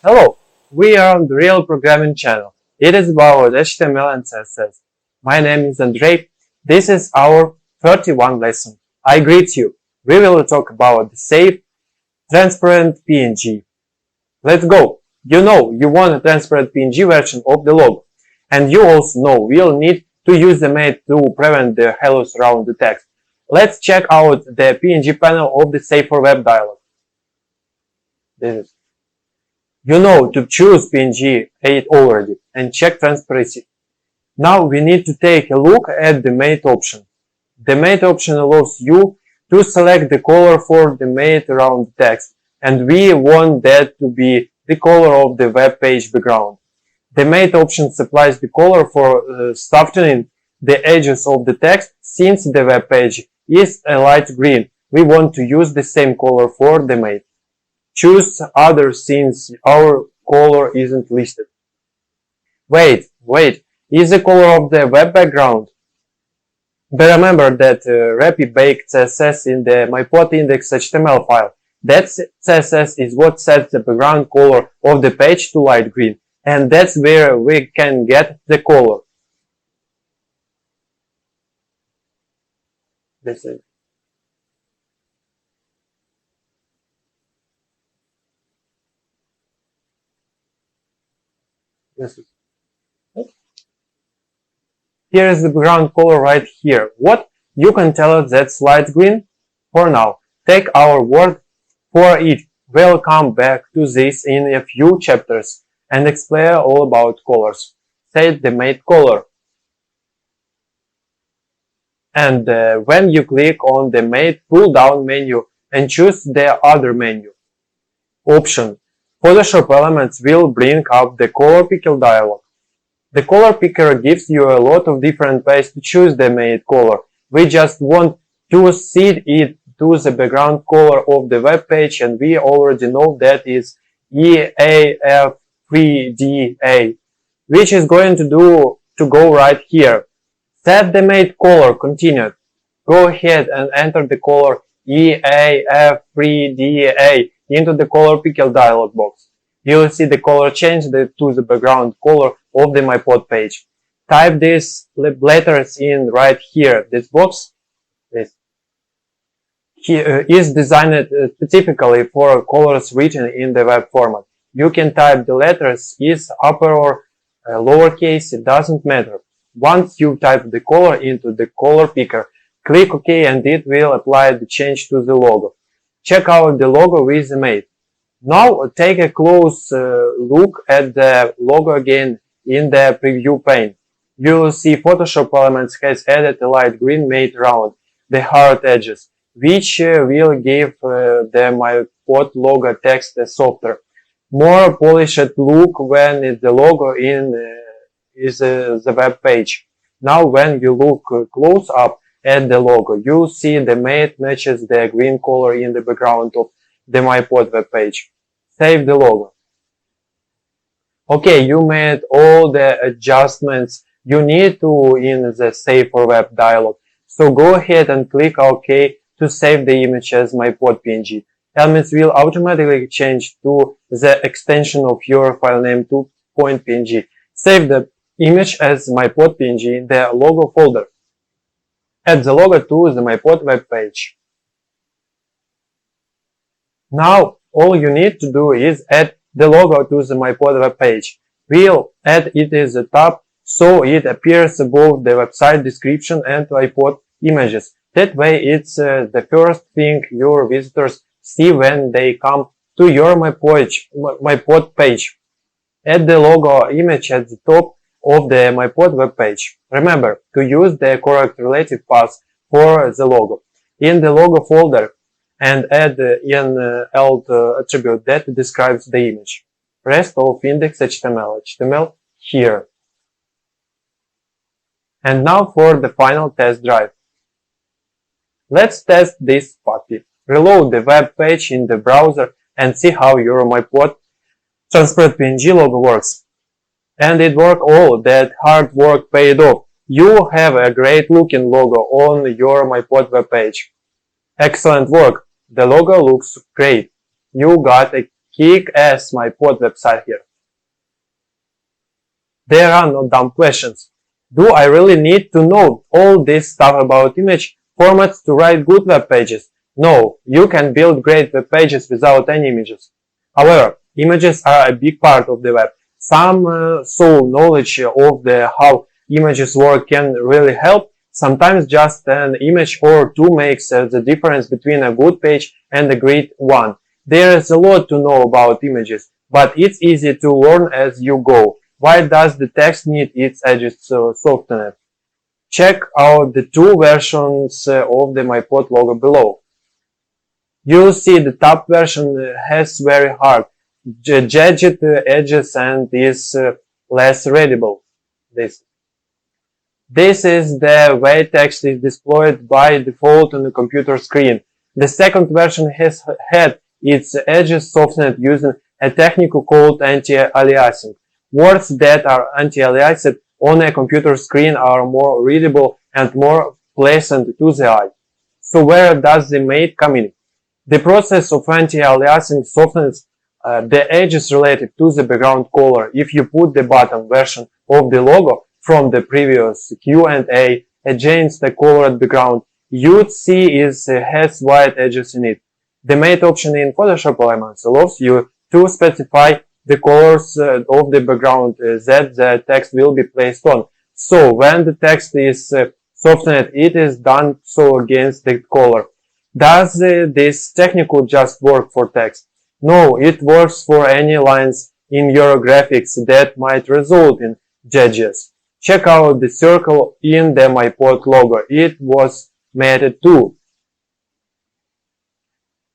Hello, we are on the Real Programming channel. It is about HTML and CSS. My name is Andrei. This is our 31 lesson. I greet you. We will talk about the safe, transparent PNG. Let's go. You know you want a transparent PNG version of the logo. And you also know we'll need to use the mate to prevent the halos around the text. Let's check out the PNG panel of the Safe for Web dialog. This is. You know to choose PNG 8 already and check transparency. Now we need to take a look at the mate option. The mate option allows you to select the color for the mate around the text, and we want that to be the color of the web page background. The mate option supplies the color for softening the edges of the text. Since the web page is a light green, we want to use the same color for the mate. Choose other since our color isn't listed. Wait, is the color of the web background? But remember that Rapid baked CSS in the mypod index HTML file. That CSS is what sets the background color of the page to light green, and that's where we can get the color. This is. Here is the background color right here. What? You can tell us that's light green? For now, take our word for it. We'll come back to this in a few chapters and explain all about colors. Set the mate color. And when you click on the mate pull-down menu and choose the other menu option, Photoshop Elements will bring up the color picker dialog. The color picker gives you a lot of different ways to choose the mate color. We just want to set it to the background color of the web page, and we already know that is EAF3DA, which is going to go right here. Set the mate color continued. Go ahead and enter the color EAF3DA into the color picker dialog box. You will see the color change to the background color of the mypod page. Type these letters in right here. This box is designed specifically for colors written in the web format. You can type the letters is upper or lowercase, it doesn't matter. Once you type the color into the color picker, click OK and it will apply the change to the logo. Check out the logo with the mate. Now take a close look at the logo again in the preview pane. You will see Photoshop Elements has added a light green mate around the hard edges, which will give the mypod logo text a softer, more polished look when the logo is the web page. Now when you look close up at the logo, you see the mate matches the green color in the background of the mypod web page. Save the logo. Okay, you made all the adjustments you need to in the Save for Web dialog. So go ahead and click OK to save the image as mypod PNG. Elements will automatically change to the extension of your file name to .png. Save the image as mypod PNG in the logo folder. Add the logo to the mypod web page. Now all you need to do is add the logo to the mypod web page. We'll add it as a tab so it appears above the website description and iPod images. That way it's the first thing your visitors see when they come to your mypod page. Add the logo image at the top of the mypod web page. Remember to use the correct relative path for the logo. In the logo folder, and add an alt attribute that describes the image. Rest of index HTML here. And now for the final test drive. Let's test this puppy. Reload the web page in the browser and see how your mypod transparent PNG logo works. And it worked all. That hard work paid off. You have a great looking logo on your mypod web page. Excellent work. The logo looks great. You got a kick-ass my pod website here. There are no dumb questions. Do I really need to know all this stuff about image formats to write good web pages? No, you can build great web pages without any images. However, images are a big part of the web. Some soul knowledge of how images work can really help. Sometimes just an image or two makes the difference between a good page and a great one. There is a lot to know about images, but it's easy to learn as you go. Why does the text need its edges softened? Check out the two versions of the MyPod logo below. You'll see the top version has very hard, jagged edges and is less readable. This is the way text is displayed by default on the computer screen. The second version has had its edges softened using a technique called anti-aliasing. Words that are anti-aliased on a computer screen are more readable and more pleasant to the eye. So where does the mate come in? The process of anti-aliasing softens the edges related to the background color. If you put the bottom version of the logo from the previous Q&A against the colored background, you'd see it has white edges in it. The mate option in Photoshop Elements allows you to specify the colors of the background that the text will be placed on. So when the text is softened, it is done so against the color. Does this technique just work for text? No, it works for any lines in your graphics that might result in edges. Check out the circle in the MyPod logo. It was mated too.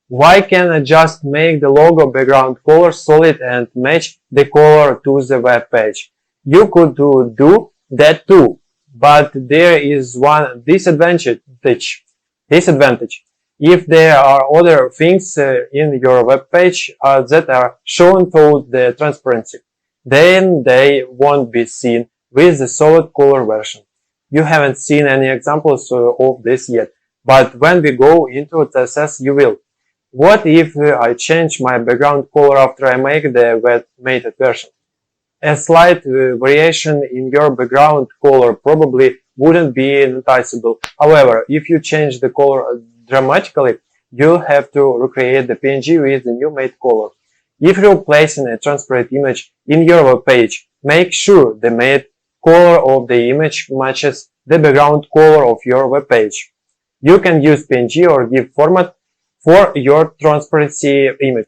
Why can't I just make the logo background color solid and match the color to the web page? You could do that too, but there is one disadvantage. If there are other things in your web page that are shown through the transparency, then they won't be seen with the solid color version. You haven't seen any examples of this yet, but when we go into CSS, you will. What if I change my background color after I make the wet mated version? A slight variation in your background color probably wouldn't be noticeable. However, if you change the color dramatically, you'll have to recreate the PNG with the new made color. If you're placing a transparent image in your web page, make sure the made color of the image matches the background color of your web page. You can use PNG or GIF format for your transparency image.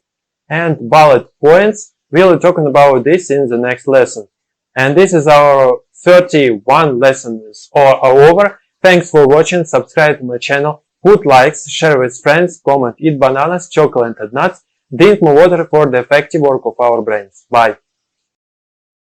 And bullet points, we'll be talking about this in the next lesson. And this is our 31 lessons are over. Thanks for watching, subscribe to my channel, put likes, share with friends, comment, eat bananas, chocolate and nuts, drink more water for the effective work of our brains. Bye.